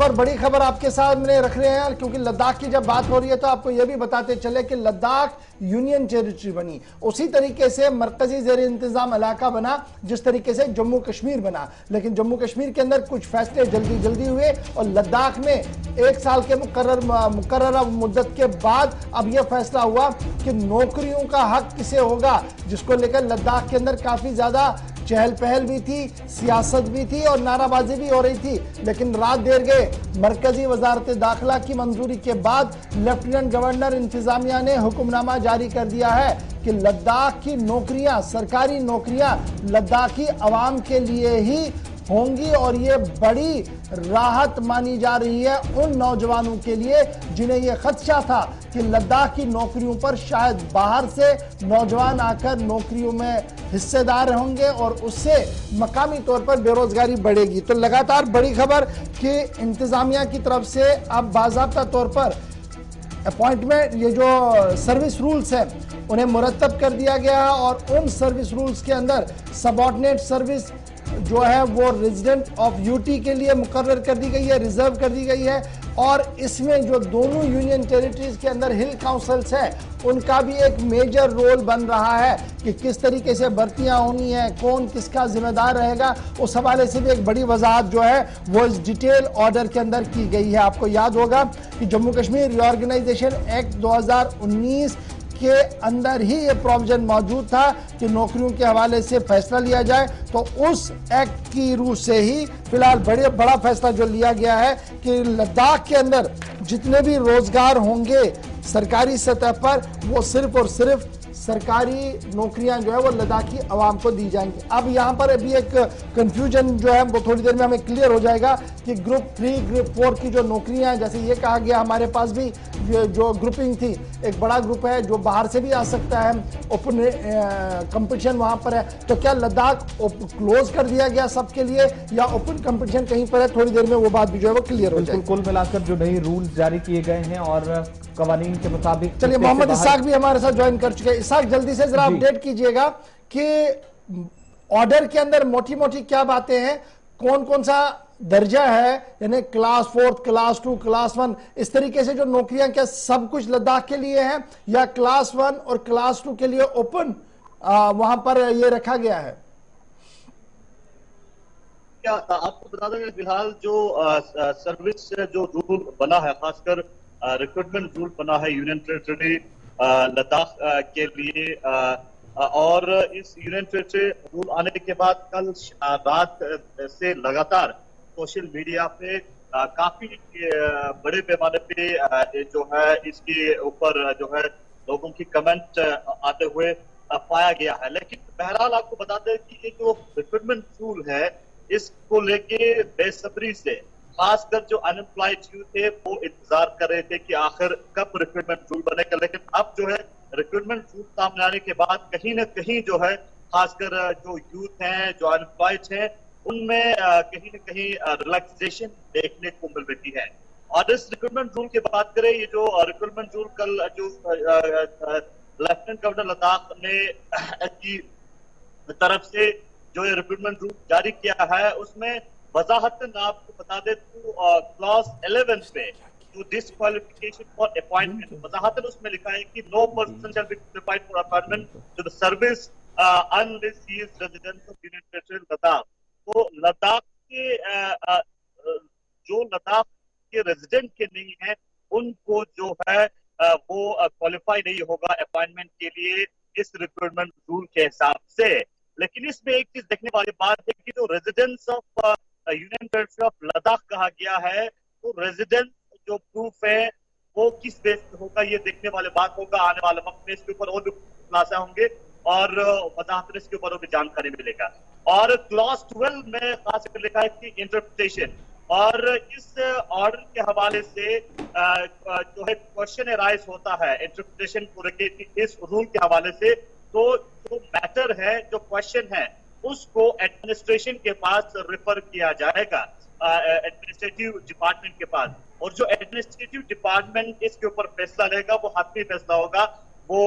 और बड़ी खबर आपके सामने रख रहे हैं, क्योंकि लद्दाख की जब बात हो रही है तो आपको यह भी बताते चले कि लद्दाख यूनियन टेरिटरी बनी, उसी तरीके से मरकजी जेर इंतजाम इलाका बना जिस तरीके से जम्मू कश्मीर बना। लेकिन जम्मू कश्मीर के अंदर कुछ फैसले जल्दी जल्दी हुए और लद्दाख में 1 साल के मुकर्रर मुद्दत के बाद अब यह फैसला हुआ कि नौकरियों का हक किसे होगा, जिसको लेकर लद्दाख के अंदर काफी ज्यादा चहल पहल भी थी, सियासत भी थी और नाराबाजी भी हो रही थी। लेकिन रात देर गए मरकजी वजारत दाखिला की मंजूरी के बाद लेफ्टिनेंट गवर्नर इंतजामिया ने हुक्मनामा जारी कर दिया है कि लद्दाख की नौकरियां, सरकारी नौकरियां लद्दाखी अवाम के लिए ही होंगी और ये बड़ी राहत मानी जा रही है उन नौजवानों के लिए जिन्हें यह खदशा था कि लद्दाख की नौकरियों पर शायद बाहर से नौजवान आकर नौकरियों में हिस्सेदार होंगे और उससे मकामी तौर पर बेरोजगारी बढ़ेगी। तो लगातार बड़ी खबर कि इंतजामिया की तरफ से अब बाज़ाब्ता तौर पर अपॉइंटमेंट, ये जो सर्विस रूल्स हैं उन्हें मुरतब कर दिया गया है और उन सर्विस रूल्स के अंदर सबऑर्डिनेट सर्विस जो है वो रेजिडेंट ऑफ यूटी के लिए मुकर्रर कर दी गई है, रिजर्व कर दी गई है। और इसमें जो दोनों यूनियन टेरिटरीज के अंदर हिल काउंसिल्स है उनका भी एक मेजर रोल बन रहा है कि किस तरीके से भर्तियां होनी है, कौन किसका जिम्मेदार रहेगा। उस हवाले से भी एक बड़ी वजाहत जो है वो इस डिटेल ऑर्डर के अंदर की गई है। आपको याद होगा कि जम्मू कश्मीर रीऑर्गेनाइजेशन एक्ट 2019 के अंदर ही ये प्रोविजन मौजूद था कि नौकरियों के हवाले से फैसला लिया जाए। तो उस एक्ट की रूह से ही फिलहाल बड़ा फैसला जो लिया गया है कि लद्दाख के अंदर जितने भी रोजगार होंगे सरकारी सतह पर वो सिर्फ और सिर्फ सरकारी नौकरियां जो है वो लद्दाखी अवाम को दी जाएंगी। अब यहाँ पर अभी एक कंफ्यूजन जो है वो थोड़ी देर में हमें क्लियर हो जाएगा कि ग्रुप 3 ग्रुप 4 की जो नौकरियां हैं, जैसे ये कहा गया हमारे पास भी जो ग्रुपिंग थी, एक बड़ा ग्रुप है जो बाहर से भी आ सकता है, ओपन कंपटीशन वहां पर है। तो क्या लद्दाख क्लोज कर दिया गया सबके लिए या ओपन कंपटीशन कहीं पर है? थोड़ी देर में वो बात भी जो है वो क्लियर हो जाएगी। कुल मिलाकर जो नई रूल्स जारी किए गए हैं और कवानीन के मुताबिक। चलिए, मोहम्मद इसाक भी हमारे साथ ज्वाइन कर चुके हैं। इसाक, जल्दी से जरा अपडेट कीजिएगा कि ऑर्डर के अंदर मोटी मोटी क्या बातें हैं, कौन कौन सा दर्जा है, यानी क्लास 4, क्लास 2, क्लास 1, इस तरीके से जो नौकरियां क्या सब कुछ लद्दाख के लिए हैं या क्लास 1 और क्लास 2 के लिए ओपन वहां पर ये रखा गया है? क्या आपको बता दें फिलहाल जो सर्विस जो रूल बना है, खासकर रिक्रूटमेंट रूल बना है यूनियन टेरिटरी लद्दाख के लिए, और इस यूनियन टेरिटरी रूल आने के बाद कल रात से लगातार सोशल मीडिया पे काफी बड़े पैमाने पे जो है इसके ऊपर जो है लोगों की कमेंट आते हुए पाया गया है। लेकिन बहरहाल आपको बता दें कि ये जो रिक्रूटमेंट रूल है इसको लेके बेसब्री से खासकर जो अनएम्प्लॉयड यूथ थे वो इंतजार कर रहे थे कि आखिर कब रिक्रूटमेंट रूल बनेगा। लेकिन अब जो है रिक्रूटमेंट रूल सामने आने के बाद कहीं ना कहीं जो है खासकर जो यूथ हैं, जो अनएम्प्लॉयड हैं, उनमें कहीं ना कहीं रिलैक्सेशन देखने को मिल रही है। और इस रिक्रूटमेंट रूल की बात करें, ये जो रिक्रूटमेंट रूल कल जो लेफ्टिनेंट गवर्नर लद्दाख ने की तरफ से जो ये रिक्रूटमेंट रूल जारी किया है उसमें वजाहतन आपको बता दे तो क्लॉज 11 पे जो डिसक्वालिफिकेशन फॉर अपॉइंटमेंट, वजाहतन उसमें लिखा है कि no person shall be qualified for appointment to the service unless he is resident of union territory Ladakh. तो लद्दाख के जो लद्दाख के रेजिडेंट के नहीं है उनको जो है वो क्वालिफाई नहीं होगा अपॉइंटमेंट के लिए इस रिक्रूटमेंट रूल के हिसाब से। लेकिन इसमें एक चीज देखने वाली बात है कि जो residence of union territory of Ladakh कहा गया है, तो रेजिडेंस जो प्रूफ है वो किस बेस पे होगा ये देखने वाली बात होगा। आने वाले वक्त में इसके ऊपर और भी खुलासा होंगे और वजाहत इसके ऊपर और भी जानकारी मिलेगा। और क्लॉज 12 में खासकर लिखा है कि इंटरप्रिटेशन, और इस ऑर्डर के हवाले से जो है क्वेश्चन राइज होता है इंटरप्रिटेशन को लेकर इस रूल के हवाले से। तो जो मैटर है, जो क्वेश्चन है, उसको एडमिनिस्ट्रेशन के पास रेफर किया जाएगा, एडमिनिस्ट्रेटिव डिपार्टमेंट के पास। और जो एडमिनिस्ट्रेटिव डिपार्टमेंट इसके ऊपर फैसला लेगा वो हतमी फैसला होगा, वो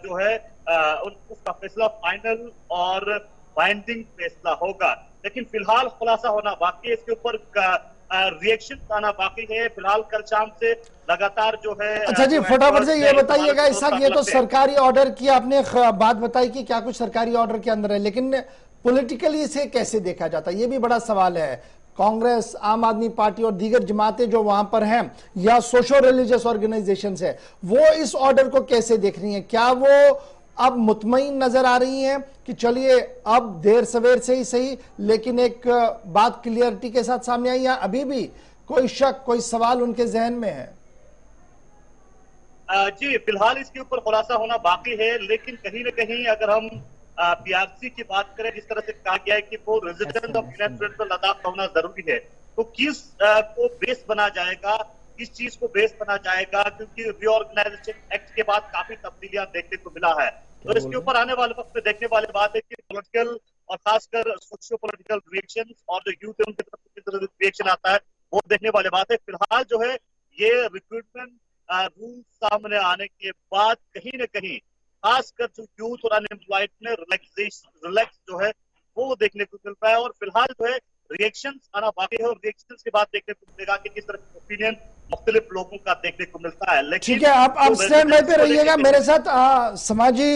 जो है उसका फैसला फाइनल और बाइंडिंग फैसला होगा। लेकिन फिलहाल खुलासा होना बाकी है इसके ऊपर रिएक्शन आना बाकी है। फिलहाल कल शाम से लगातार जो है। अच्छा जी, फटाफट से ये बताइएगा इसहाक, ये तो सरकारी ऑर्डर की आपने बात बताई कि क्या कुछ सरकारी ऑर्डर के अंदर है, लेकिन पॉलिटिकली इसे कैसे देखा जाता है, ये भी बड़ा सवाल है। कांग्रेस, आम आदमी पार्टी और दीगर जमातें जो वहां पर हैं या सोशल रिलीजियस ऑर्गेनाइजेशंस है, वो इस ऑर्डर को कैसे देख रही हैं? क्या वो अब मुतमईन नजर आ रही हैं कि चलिए अब देर सवेर से ही सही, लेकिन एक बात क्लियरिटी के साथ सामने आई, या अभी भी कोई शक, कोई सवाल उनके जहन में है? जी, फिलहाल इसके ऊपर खुलासा होना बाकी है, लेकिन कहीं न कहीं अगर हम पीआरसी की बात करें, जिस तरह से कहा गया है कि वो resident of United states of Ladakh होना जरूरी है, तो किस को बेस बना जाएगा, किस चीज को बेस बना जाएगा, क्योंकि रीऑर्गेनाइजेशन एक्ट के बाद काफी तब्दीलियां देखने को मिला है। तो इसके ऊपर आने वाले वक्त में देखने वाली बात है कि पॉलिटिकल और खासकर सोशियो पॉलिटिकल रिएक्शन और जो यूथ है उनकी तरफ से किस तरह से रिएक्शन आता है, वो देखने वाली बात है। फिलहाल जो है ये रिक्रूटमेंट रूल सामने आने के बाद कहीं न कहीं खासकर जो यूथ और अनएम्प्लॉयड में रिलैक्स जो है वो देखने को मिलता है। और फिलहाल जो है रिएक्शंस आना बाकी है, और रिएक्शंस के बाद देखने को मिलेगा कि किस तरह की ओपिनियन मुख्तलिफ लोगों का देखने को मिलता है। लेकिन ठीक है, आप स्टैंड बाय पे रहिएगा। मेरे साथ समाजी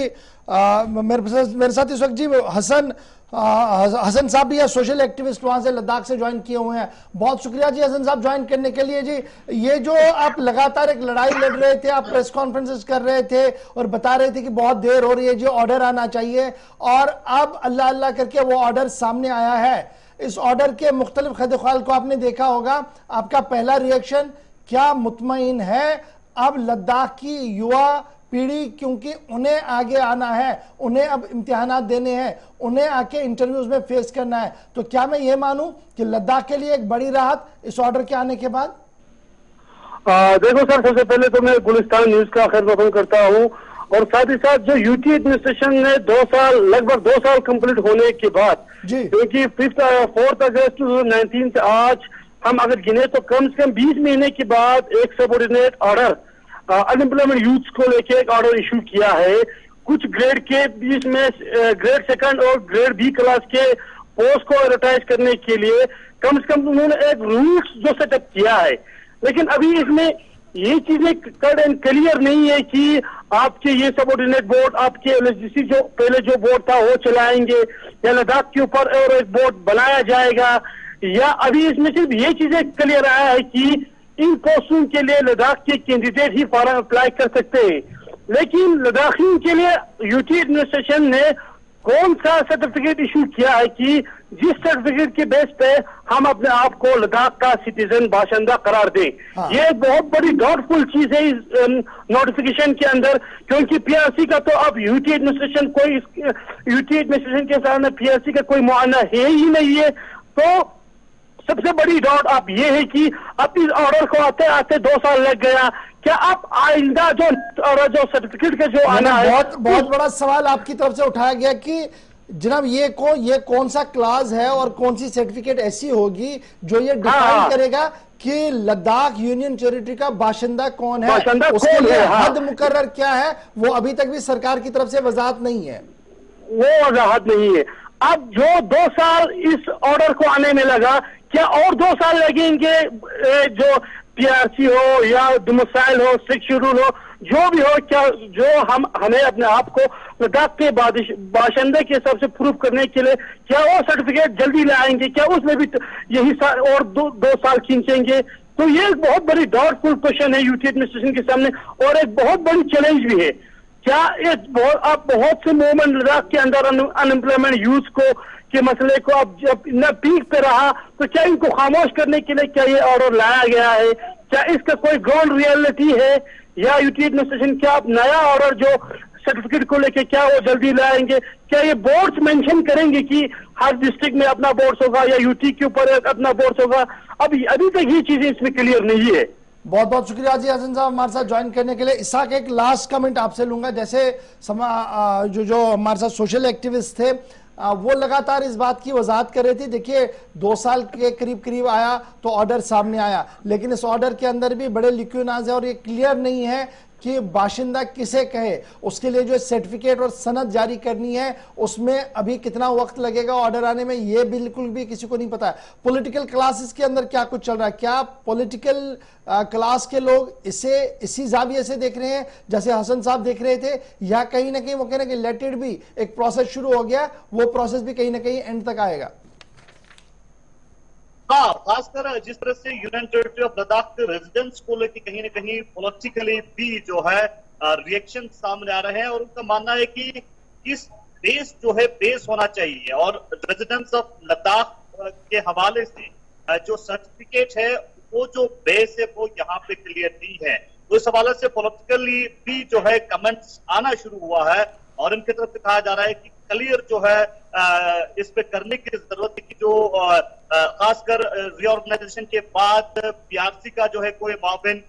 मेरे साथ इस वक्त जी हसन साहब भी है, सोशल एक्टिविस्ट वहां से लद्दाख से ज्वाइन किए हुए हैं। बहुत शुक्रिया जी हसन साहब ज्वाइन करने के लिए। जी, ये जो आप लगातार एक लड़ाई लड़ रहे थे, आप प्रेस कॉन्फ्रेंसेस कर रहे थे और बता रहे थे कि बहुत देर हो रही है जी, ऑर्डर आना चाहिए, और अब अल्लाह अल्लाह करके वो ऑर्डर सामने आया है। इस ऑर्डर के मुख्तलिफ खदख्वाल को आपने देखा होगा, आपका पहला रिएक्शन क्या मुतमईन है अब लद्दाख की युवा पीढ़ी, क्योंकि उन्हें आगे आना है, उन्हें अब इम्तिहानात देने हैं, उन्हें आके इंटरव्यूज में फेस करना है, तो क्या मैं ये मानूं कि लद्दाख के लिए एक बड़ी राहत इस ऑर्डर के आने के बाद? देखो सर, सबसे पहले तो मैं गुलिस्तान न्यूज का खैर मकदम करता हूँ, और साथ ही साथ जो यूटी एडमिनिस्ट्रेशन ने लगभग 2 साल कंप्लीट होने के बाद, क्योंकि 4 अगस्त 2019 से आज हम अगर गिने तो कम से कम 20 महीने के बाद एक सबऑर्डिनेट ऑर्डर अनएम्प्लॉयमेंट यूथ को लेके एक ऑर्डर इशू किया है। कुछ ग्रेड के बीच में ग्रेड सेकंड और ग्रेड बी क्लास के पोस्ट को एडवर्टाइज करने के लिए कम से कम उन्होंने एक रूल्स जो सेटअप किया है, लेकिन अभी इसमें ये चीजें कट एंड क्लियर नहीं है कि आपके ये सबऑर्डिनेट बोर्ड, आपके एलएसडीसी जो पहले जो बोर्ड था वो चलाएंगे, या लद्दाख के ऊपर और एक बोर्ड बनाया जाएगा, या अभी इसमें सिर्फ ये चीजें क्लियर आया है कि इन पोस्टों के लिए लद्दाख के कैंडिडेट ही फॉर्म अप्लाई कर सकते हैं। लेकिन लद्दाखियों के लिए यूटी एडमिनिस्ट्रेशन ने कौन सा सर्टिफिकेट इशू किया है कि जिस सर्टिफिकेट के बेस पे हम अपने आप को लद्दाख का सिटीजन बाशिंदा करार दें? ये एक बहुत बड़ी डाउटफुल चीज है इस नोटिफिकेशन के अंदर, क्योंकि पीआरसी का तो अब यूटी एडमिनिस्ट्रेशन के सामने पीआरसी का कोई मुआयना है ही नहीं है। तो सबसे बड़ी डाउट अब ये है कि अब इस ऑर्डर को आते आते 2 साल लग गया, क्या आप आइंदा जो सर्टिफिकेट का जो आना है? बहुत बड़ा सवाल आपकी तरफ से उठाया गया कि जनाब ये कौन सा क्लास है और कौन सी सर्टिफिकेट ऐसी होगी जो ये डिफाइन करेगा कि लद्दाख यूनियन टेरिटरी का बाशिंदा कौन है, उसके लिए हद मुकर्रर क्या है, वो अभी तक भी सरकार की तरफ से वजाहत नहीं है। वो वजाहत नहीं है। अब जो 2 साल इस ऑर्डर को आने में लगा, क्या और 2 साल लगेंगे? जो पीआरसी हो या डोमिसाइल हो, 6 शेड्यूल हो, जो भी हो, क्या जो हमें अपने आप को लद्दाख के बाशिंदे के हिसाब से प्रूव करने के लिए क्या वो सर्टिफिकेट जल्दी लाएंगे? क्या उसमें भी यही और 2 साल खींचेंगे? तो ये एक बहुत बड़ी डाउटफुल क्वेश्चन है यूटी एडमिनिस्ट्रेशन के सामने, और एक बहुत बड़ी चैलेंज भी है। क्या आप बहुत से मूवमेंट लद्दाख के अंदर अनएम्प्लॉयमेंट यूथ को के मसले को अब जब न पीक पे रहा, तो क्या इनको खामोश करने के लिए क्या ये ऑर्डर लाया गया है? क्या इसका कोई ग्राउंड रियलिटी है, या यूटी एडमिनिस्ट्रेशन क्या नया ऑर्डर जो सर्टिफिकेट को लेके क्या वो जल्दी लाएंगे? क्या ये बोर्ड्स मेंशन करेंगे कि हर डिस्ट्रिक्ट में अपना बोर्ड होगा या यूटी के ऊपर अपना बोर्ड होगा? अभी तक ये चीजें इसमें क्लियर नहीं है। बहुत बहुत शुक्रिया जी हसन साहब हमारे साथ ज्वाइन करने के लिए। इसहाक, एक लास्ट कमेंट आपसे लूंगा। जैसे जो हमारे साथ सोशल एक्टिविस्ट थे वो लगातार इस बात की वजाहत कर रहे थे, देखिए 2 साल के करीब आया तो ऑर्डर सामने आया, लेकिन इस ऑर्डर के अंदर भी बड़े लिक्यूनाज है और ये क्लियर नहीं है कि बाशिंदा किसे कहे, उसके लिए जो सर्टिफिकेट और सनद जारी करनी है उसमें अभी कितना वक्त लगेगा ऑर्डर आने में, यह बिल्कुल भी किसी को नहीं पता है। पॉलिटिकल क्लासेस के अंदर क्या कुछ चल रहा है, क्या पॉलिटिकल क्लास के लोग इसे इसी जाविये से देख रहे हैं जैसे हसन साहब देख रहे थे, या कहीं ना कहीं वो कहना कि लेट इट बी, एक प्रोसेस शुरू हो गया, वो प्रोसेस भी कहीं ना कहीं एंड तक आएगा? हाँ, खासकर जिस तरह से यूनियन टेरिटरी ऑफ लद्दाख के रेजिडेंट्स को लेकर कहीं ना कहीं पॉलिटिकली भी जो है रिएक्शन सामने आ रहे हैं, और उनका मानना है कि इस बेस जो है बेस होना चाहिए, और रेजिडेंट्स ऑफ लद्दाख के हवाले से जो सर्टिफिकेट है वो जो बेस है वो यहाँ पे क्लियर नहीं है। तो इस हवाले से पॉलिटिकली भी जो है कमेंट्स आना शुरू हुआ है, और इनकी तरफ से कहा जा रहा है कि क्लियर जो है इस पे करने की जरूरत है कि जो खासकर रीऑर्गेनाइजेशन के बाद पीआरसी का जो है कोई माविन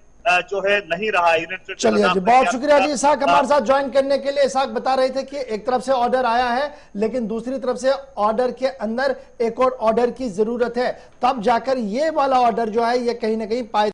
जो है नहीं रहा है। चलिए जी, बहुत शुक्रिया जी इसाक हमारे साथ ज्वाइन करने के लिए। इसाक बता रहे थे कि एक तरफ से ऑर्डर आया है लेकिन दूसरी तरफ से ऑर्डर के अंदर एक और ऑर्डर की जरूरत है, तब जाकर ये वाला ऑर्डर जो है ये कहीं ना कहीं पाए